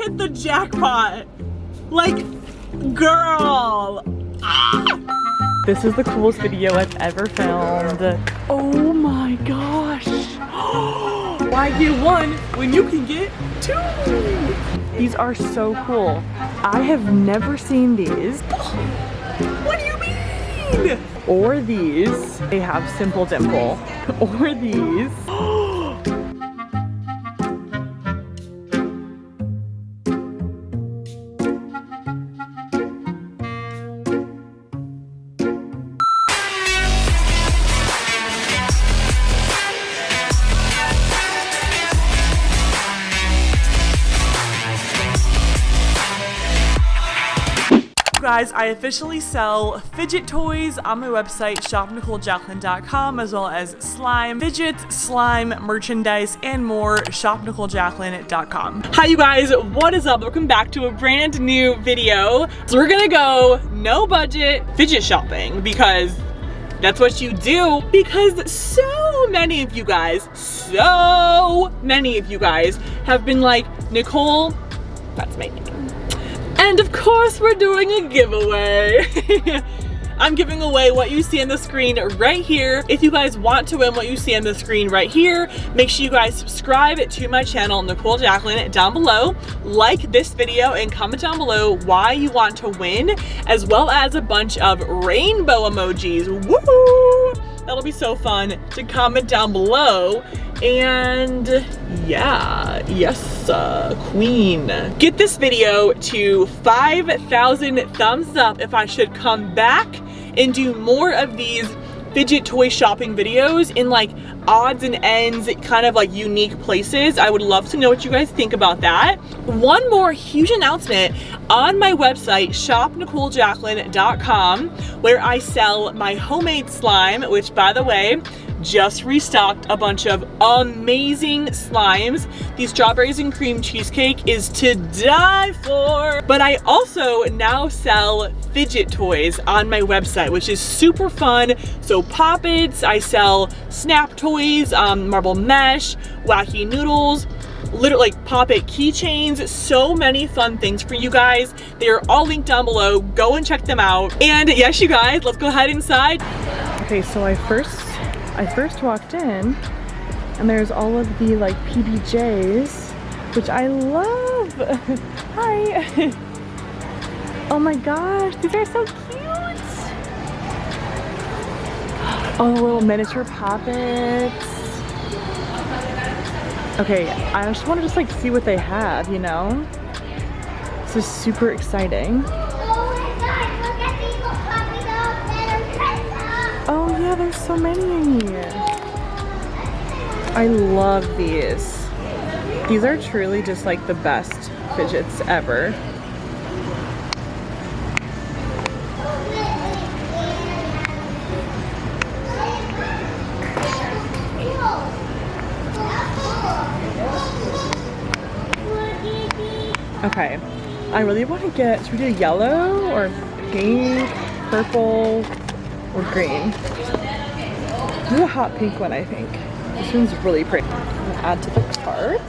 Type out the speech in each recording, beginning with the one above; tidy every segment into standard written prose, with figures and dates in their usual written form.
hit the jackpot. Like, girl. Ah! This is the coolest video I've ever filmed. Oh my gosh. Why get one when you can get two? These are so cool. I have never seen these. What do you mean? Or these. They have Simple Dimple. Or these. Guys, I officially sell fidget toys on my website, shopnicholejacklyn.com, as well as slime, fidgets, slime, merchandise, and more, shopnicholejacklyn.com. Hi you guys, what is up? Welcome back to a brand new video. So we're gonna go no budget fidget shopping because that's what you do, because so many of you guys have been like, Nicole, that's my name. And of course we're doing a giveaway. I'm giving away what you see on the screen right here. If you guys want to win what you see on the screen right here, make sure you guys subscribe to my channel, Nicole Jacklyn, down below. Like this video and comment down below why you want to win, as well as a bunch of rainbow emojis. Woohoo! That'll be so fun to comment down below. And yeah, yes, queen. Get this video to 5,000 thumbs up if I should come back and do more of these fidget toy shopping videos in like odds and ends, kind of like unique places. I would love to know what you guys think about that. One more huge announcement on my website, shopnicholejacklyn.com, where I sell my homemade slime, which by the way, just restocked a bunch of amazing slimes. The strawberries and cream cheesecake is to die for. But I also now sell fidget toys on my website, which is super fun. So Pop-Its, I sell snap toys, marble mesh, wacky noodles, literally like Pop-It keychains, so many fun things for you guys. They are all linked down below. Go and check them out. And yes, you guys, let's go ahead inside. Okay, so I first walked in and there's all of the like PBJs, which I love. Hi. Oh my gosh, these are so cute. Oh, little miniature Pop-Its. Okay, I just want to like see what they have, you know? This is super exciting. Oh yeah, there's so many. I love these. These are truly just like the best fidgets ever. Okay, I really want to get, should we do yellow or pink, purple, or green? Do a hot pink one, I think. This one's really pretty. I'm gonna add to the cart.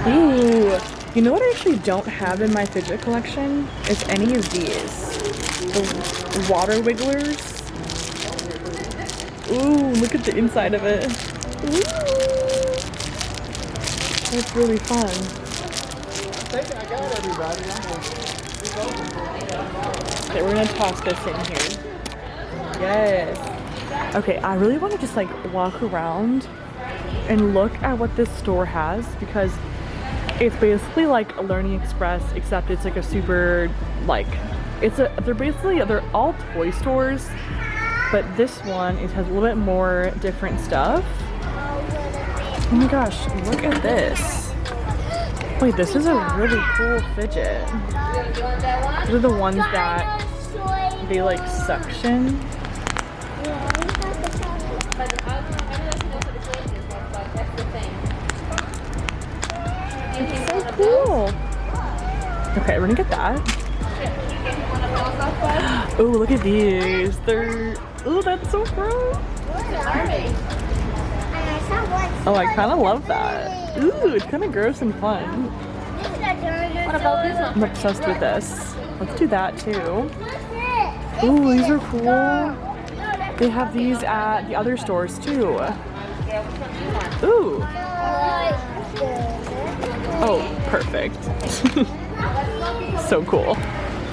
Ooh, you know what I actually don't have in my fidget collection? Is any of these. The water wigglers. Ooh, look at the inside of it. Ooh. That's really fun. I got everybody. Okay, we're gonna toss this in here. Yes. Okay, I really want to just like walk around and look at what this store has, because it's basically like a Learning Express, except it's like a super like, they're all toy stores, but this one, it has a little bit more different stuff. Oh my gosh, look at this. Wait, this is a really cool fidget. These are the ones that they like suction. It's so cool. Okay, we're gonna get that. Oh, look at these. Oh, that's so cool. Oh, I kind of love that. Ooh, it's kind of gross and fun. What about this one? I'm obsessed with this. Let's do that too. Ooh, these are cool. They have these at the other stores too. Ooh. Oh, perfect. So cool.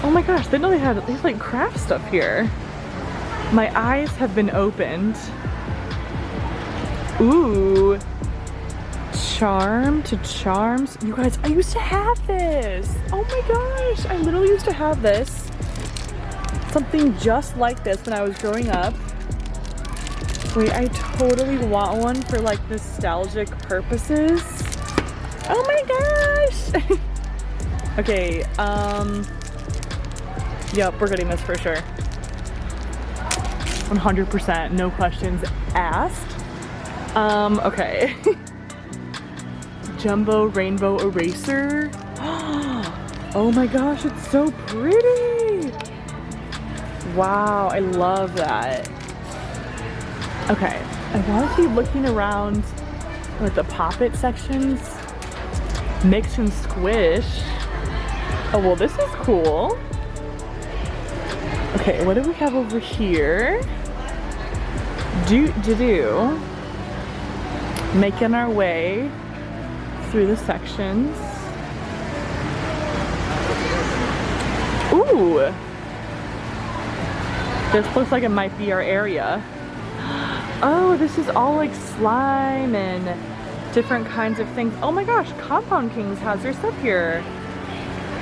Oh my gosh, they know they have like craft stuff here. My eyes have been opened. Ooh. Charm to charms. You guys, I used to have this. Oh my gosh, I literally used to have this. Something just like this when I was growing up. Wait, I totally want one for like nostalgic purposes. Oh my gosh. Okay, yep, we're getting this for sure. 100%, no questions asked. Okay. Jumbo rainbow eraser. Oh my gosh, it's so pretty. Wow, I love that. Okay, I want to keep looking around like the pop-it sections. Mix and squish. Oh, well, this is cool. Okay, what do we have over here? Making our way through the sections. Ooh! This looks like it might be our area. Oh, this is all like slime and different kinds of things. Oh my gosh, Compound Kings has their stuff here.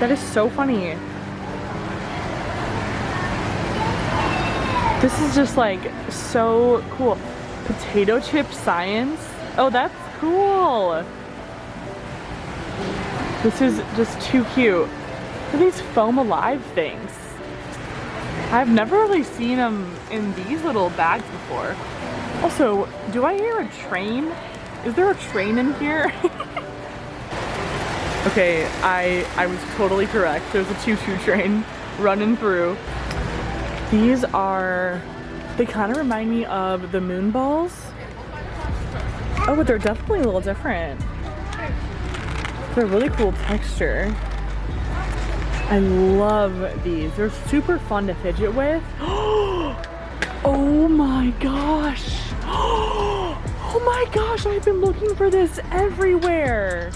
That is so funny. This is just like so cool. Potato chip science. Oh, that's cool. This is just too cute. Look at these foam alive things. I've never really seen them in these little bags before. Also, do I hear a train? Is there a train in here? Okay, I was totally correct. There's a choo-choo train running through. These are, they kind of remind me of the moon balls. Oh, but they're definitely a little different. They're a really cool texture. I love these. They're super fun to fidget with. Oh my gosh. Oh my gosh, I've been looking for this everywhere.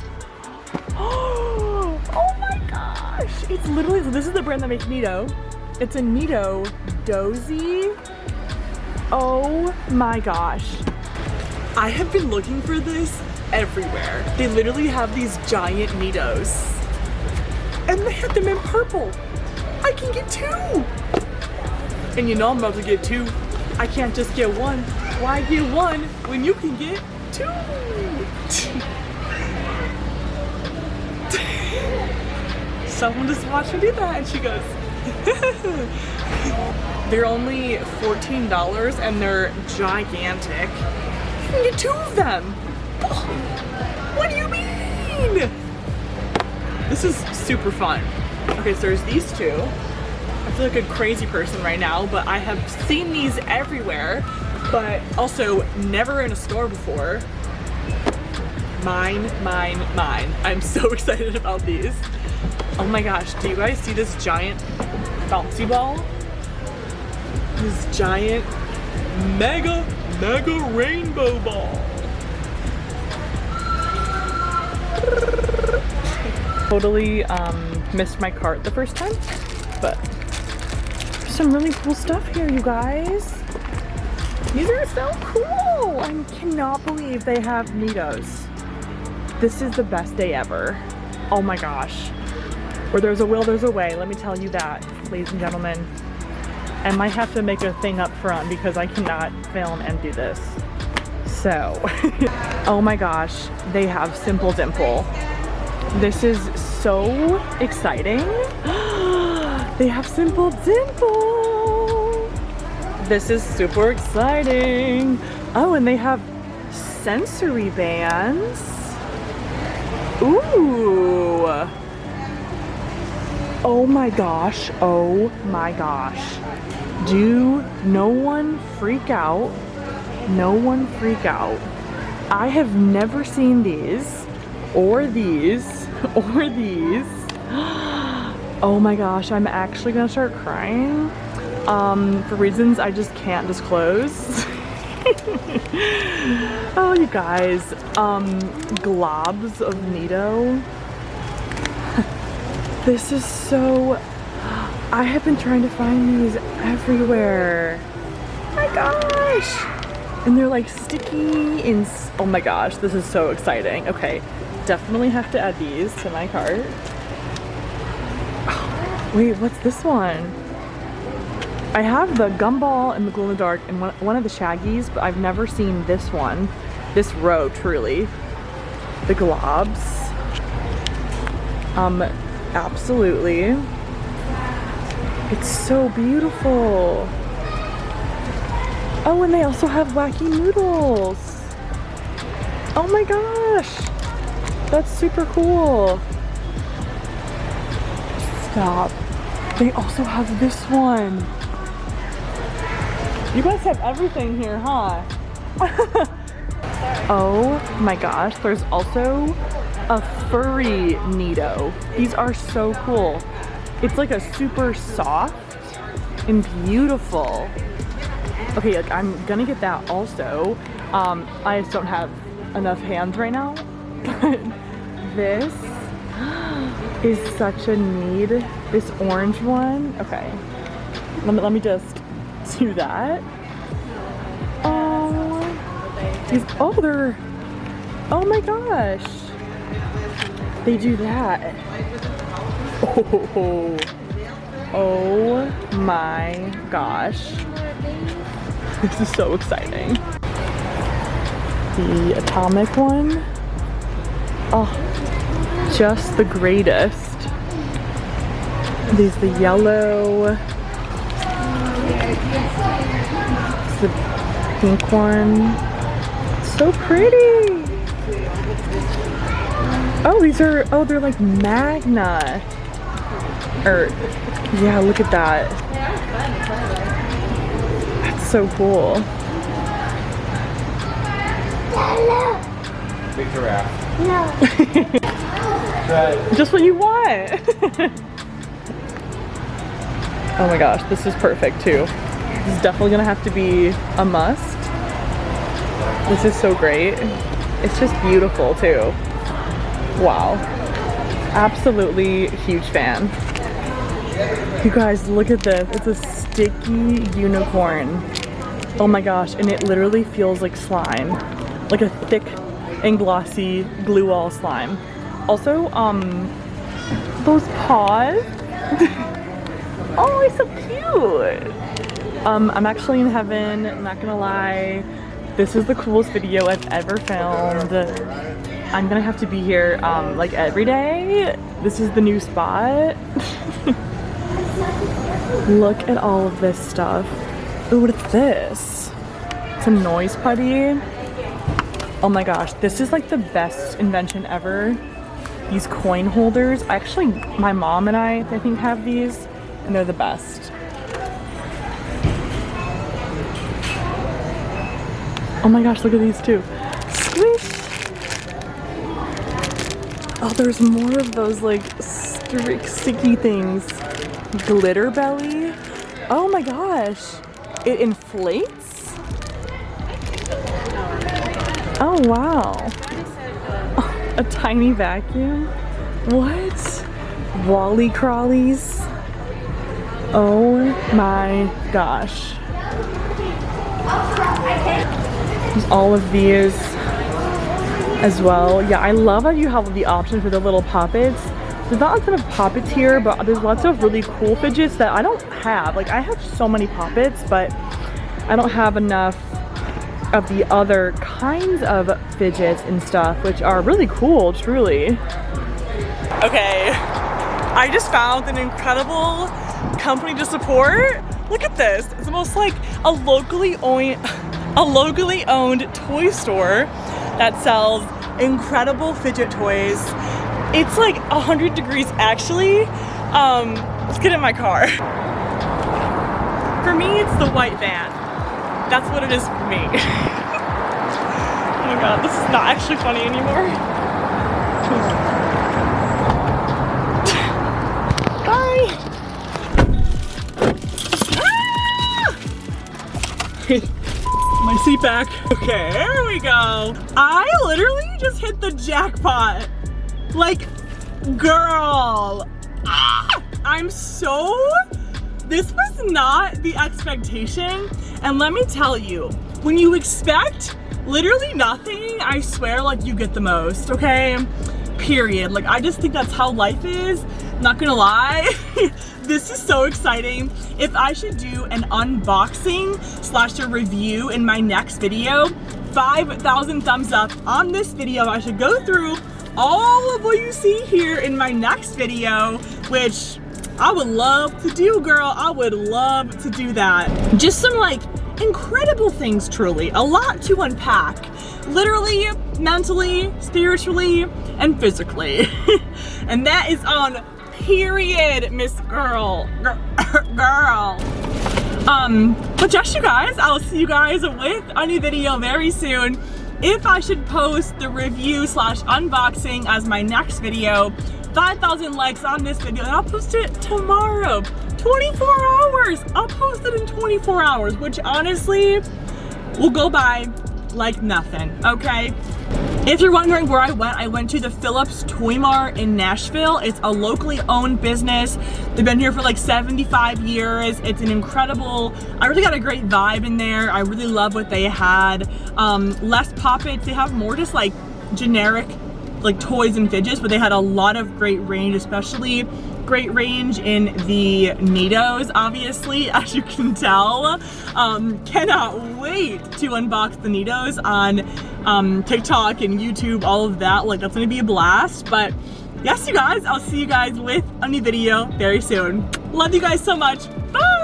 Oh my gosh. It's literally, so this is the brand that makes NEEDOH. It's a NEEDOH dozy. Oh my gosh. I have been looking for this everywhere. They literally have these giant NEEDOHs. And they have them in purple. I can get two. And you know I'm about to get two. I can't just get one. Why get one when you can get two? Someone just watched me do that and she goes, they're only $14 and they're gigantic. You can get two of them. What do you mean? This is super fun. Okay, so there's these two. I feel like a crazy person right now, but I have seen these everywhere, but also never in a store before. Mine, mine, mine. I'm so excited about these. Oh my gosh, do you guys see this giant bouncy ball? This giant mega rainbow ball. Totally missed my cart the first time, but some really cool stuff here, you guys. These are so cool. I cannot believe they have NEEDOHs. This is the best day ever. Oh my gosh. Where there's a will, there's a way. Let me tell you that, ladies and gentlemen. I might have to make a thing up front because I cannot film and do this. So, oh my gosh, they have Simple Dimple. This is so exciting. They have Simple Dimple. This is super exciting. Oh, and they have sensory bands. Ooh. Oh my gosh, oh my gosh. Do no one freak out. No one freak out. I have never seen these. Or these, or these. Oh my gosh, I'm actually gonna start crying for reasons I just can't disclose. Oh, you guys, globs of NEEDOH. This is so, I have been trying to find these everywhere. Oh my gosh. And they're like sticky and, oh my gosh, this is so exciting. Okay, definitely have to add these to my cart. Oh, wait, what's this one? I have the gumball and the glow in the dark and one of the shaggies, but I've never seen this one. This row, truly. The globs. Absolutely. It's so beautiful. Oh, and they also have wacky noodles. Oh my gosh. That's super cool. Stop. They also have this one. You guys have everything here, huh? Oh my gosh, there's also a furry NEEDOH. These are so cool. It's like a super soft and beautiful. Okay, like I'm gonna get that also. I just don't have enough hands right now. But this is such a need. This orange one. Okay, let me just do that. Oh, they're, oh my gosh. They do that. Oh my gosh. This is so exciting. The atomic one. Oh, just the greatest. There's the yellow. The pink one. So pretty. Oh, these are, oh, they're like Magna. Or, yeah, look at that. That's so cool. Big giraffe. No. Just what you want. Oh my gosh, this is perfect too. This is definitely gonna have to be a must. This is so great. It's just beautiful too. Wow. Absolutely huge fan. You guys, look at this. It's a sticky unicorn. Oh my gosh, and it literally feels like slime. Like a thick and glossy glue all slime. Also, those paws. Oh, it's so cute. I'm actually in heaven, I'm not gonna lie. This is the coolest video I've ever filmed. I'm gonna have to be here like every day. This is the new spot. Look at all of this stuff. Ooh, what is this? It's a noise putty. Oh my gosh, this is like the best invention ever. These coin holders. Actually, my mom and I think have these, and they're the best. Oh my gosh, look at these too. Squish! Oh, there's more of those like sticky things. Glitter belly. Oh my gosh. It inflates? Oh wow. Oh, a tiny vacuum? What? Wally crawlies? Oh my gosh. There's all of these as well. Yeah, I love how you have the option for the little poppets. There's not a ton of poppets here, but there's lots of really cool fidgets that I don't have. Like, I have so many poppets, but I don't have enough of the other kinds of fidgets and stuff, which are really cool, truly. Okay, I just found an incredible company to support. Look at this. It's almost like a locally owned toy store that sells incredible fidget toys. It's like 100 degrees actually. Let's get in my car. For me, it's the white van. That's what it is for me. Oh my god, this is not actually funny anymore. seat back. Okay, here we go. I literally just hit the jackpot. Like, girl. I'm so, this was not the expectation. And let me tell you, when you expect literally nothing, I swear, like, you get the most, okay? Period. Like, I just think that's how life is. Not gonna lie. This is so exciting. If I should do an unboxing / a review in my next video, 5,000 thumbs up on this video. I should go through all of what you see here in my next video, which I would love to do, girl. I would love to do that. Just some like incredible things, truly. A lot to unpack. Literally, mentally, spiritually, and physically. And that is on period, Miss Girl. But yes, you guys, I'll see you guys with a new video very soon. If I should post the review / unboxing as my next video, 5,000 likes on this video, and I'll post it tomorrow. 24 hours. I'll post it in 24 hours, which honestly will go by like nothing, okay? If you're wondering where I went to the Phillips Toy Mart in Nashville. It's a locally owned business. They've been here for like 75 years. It's an incredible, I really got a great vibe in there. I really love what they had. Less pop-its, they have more just like generic like toys and fidgets, but they had a lot of great range, especially great range in the NEEDOHs, obviously, as you can tell. Cannot wait to unbox the NEEDOHs on TikTok and YouTube, all of that. Like, that's gonna be a blast. But yes, you guys, I'll see you guys with a new video very soon. Love you guys so much. Bye!